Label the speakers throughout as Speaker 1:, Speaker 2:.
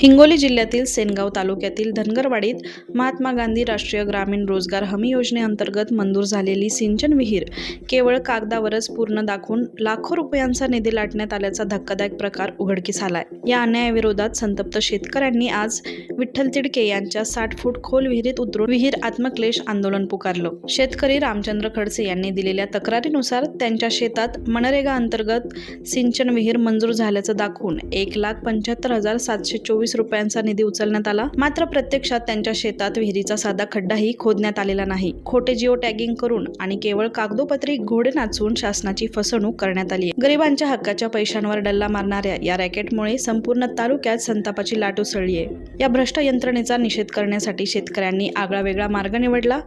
Speaker 1: हिंगोली जिल्ह्यातील सेनगाव तालुक्यातील धनगरवाडीत महात्मा गांधी राष्ट्रीय ग्रामीण रोजगार हमी योजनेअंतर्गत मंजूर झालेली सिंचन विहीर केवळ कागदावरच पूर्ण दाखवून लाखो रुपयांचा निधी लाटण्यात आल्याचा धक्कादायक प्रकार उघडकीस आलाय। या अन्यायाविरोधात संतप्त शेतकऱ्यांनी आज विठ्ठल तिडके यांच्या 60 फूट खोल विहिरीत उतरून विहीर आत्मक्लेश आंदोलन पुकारलं। शेतकरी रामचंद्र खडसे यांनी दिलेल्या तक्रारीनुसार त्यांच्या शेतात मनरेगा अंतर्गत सिंचन विहीर मंजूर झाल्याचं दाखवून 1,75,724 रुपयांचा निधी उचलण्यात आला। मात्र प्रत्यक्षात त्यांच्या शेतात विहिरीचा साधा खड्डाही खोदण्यात आलेला नाही। खोटे जिओ टॅगिंग करून आणि केवळ कागदोपत्री घोडे नाचवून शासनाची फसवणूक करण्यात आली आहे। गरिबांच्या हक्काच्या पैशांवर डल्ला मारणाऱ्या या रॅकेटमुळे संपूर्ण तालुक्यात संतापाची लाट उसळली आहे। या भ्रष्ट यंत्रणेचा निषेध करण्यासाठी शेतकऱ्यांनी आगळावेगळा मार्ग निवडला।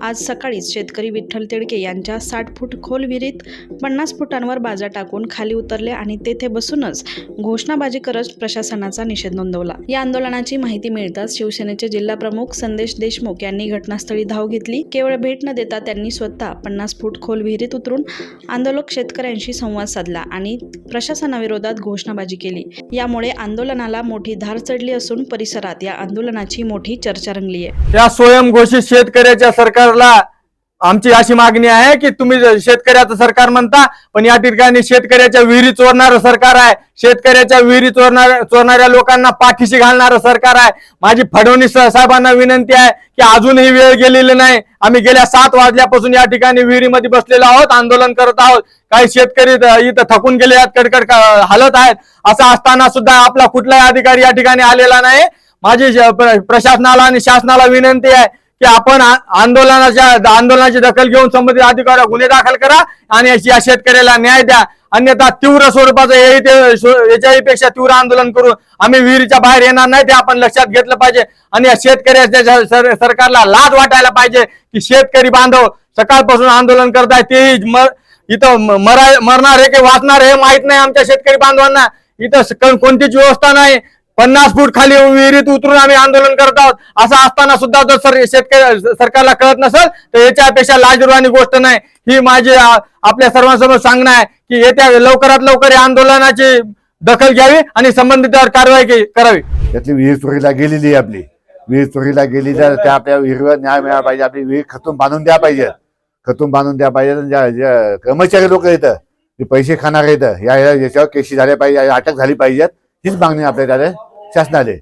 Speaker 1: आज सकाळीच शेतकरी विठ्ठल तिडके यांच्या 60 फूट खोल विहिरीत 50 फुटांवर बाजा टाकून खाली उतरले आणि तेथे बसूनच घोषणाबाजी करत प्रशासनाचा निषेध नोंदवला। या आंदोलनाची माहिती मिळताच शिवसेनेचे जिल्हा प्रमुख संदेश देशमुख यांनी घटनास्थळी धाव घेतली। केवळ भेट न देता त्यांनी स्वतः 50 फूट खोल विहिरीत उतरून आंदोलक शेतकऱ्यांशी संवाद साधला आणि प्रशासनाविरोधात घोषणाबाजी केली। यामुळे आंदोलनाला मोठी धार चढली असून परिसरात या आंदोलनाची मोठी चर्चा रंगली आहे।
Speaker 2: या स्वयंघोषित शेतकऱ्याच्या सरकारला आमची अशी मागणी आहे की तुम्ही शेतकऱ्याचं सरकार म्हणता, पण या ठिकाणी शेतकऱ्याच्या विहिरी चोरणारं सरकार आहे। शेतकऱ्याच्या विहिरी चोरणाऱ्या लोकांना पाठीशी घालणारं सरकार आहे। माझी फडणवीस साहेबांना विनंती आहे की अजूनही वेळ गेलेली नाही। आम्ही गेल्या 7 वाजल्यापासून या ठिकाणी विहिरीमध्ये बसलेलो आहोत, आंदोलन करत आहोत। काही शेतकरी इथं थकून गेले आहेत, कडकड हालत आहेत। असं असताना सुद्धा आपला कुठलाही अधिकारी या ठिकाणी आलेला नाही। माझी प्रशासनाला आणि शासनाला विनंती आहे की आपण आंदोलनाची दखल घेऊन संबंधित अधिकाऱ्यावर गुन्हे दाखल करा आणि या शेतकऱ्याला न्याय द्या। अन्यथा तीव्र स्वरूपाचं याच्याही पेक्षा तीव्र आंदोलन करू। आम्ही विहिरीच्या बाहेर येणार नाही, ते आपण लक्षात घेतलं पाहिजे। आणि या शेतकऱ्याच्या सरकारला लाज वाटायला पाहिजे की शेतकरी बांधव सकाळपासून आंदोलन करताय, तेही इथं मरणार आहे की वाचणार हे माहित नाही आमच्या शेतकरी बांधवांना। इथं कोणतीच व्यवस्था नाही। 50 फूट खाली विहिरीत उतरून आम्ही आंदोलन करत आहोत। असं असताना सुद्धा जर शेतकरी सरकारला कळत नसेल तर याच्यापेक्षा लाजिरवाणी गोष्ट नाही। ही माझी आपल्या सर्वांसमोर सांगणं आहे की येत्या लवकरात लवकर या आंदोलनाची दखल घ्यावी आणि संबंधितांवर कारवाई करावी।
Speaker 3: त्यातली विहीर चोरीला गेलेली आहे, आपली विहीर चोरीला गेली तर त्या आपल्या विहिरीवर न्याय मिळाला पाहिजे। आपली विहीर खतून बांधून द्या पाहिजे, खतून बांधून द्या पाहिजे। ज्या कर्मचारी लोक येतं ते पैसे खाणार येतं याच्यावर केशी झाल्या पाहिजे, अटक झाली पाहिजेत। हीच मागणी आपल्या शासनाने।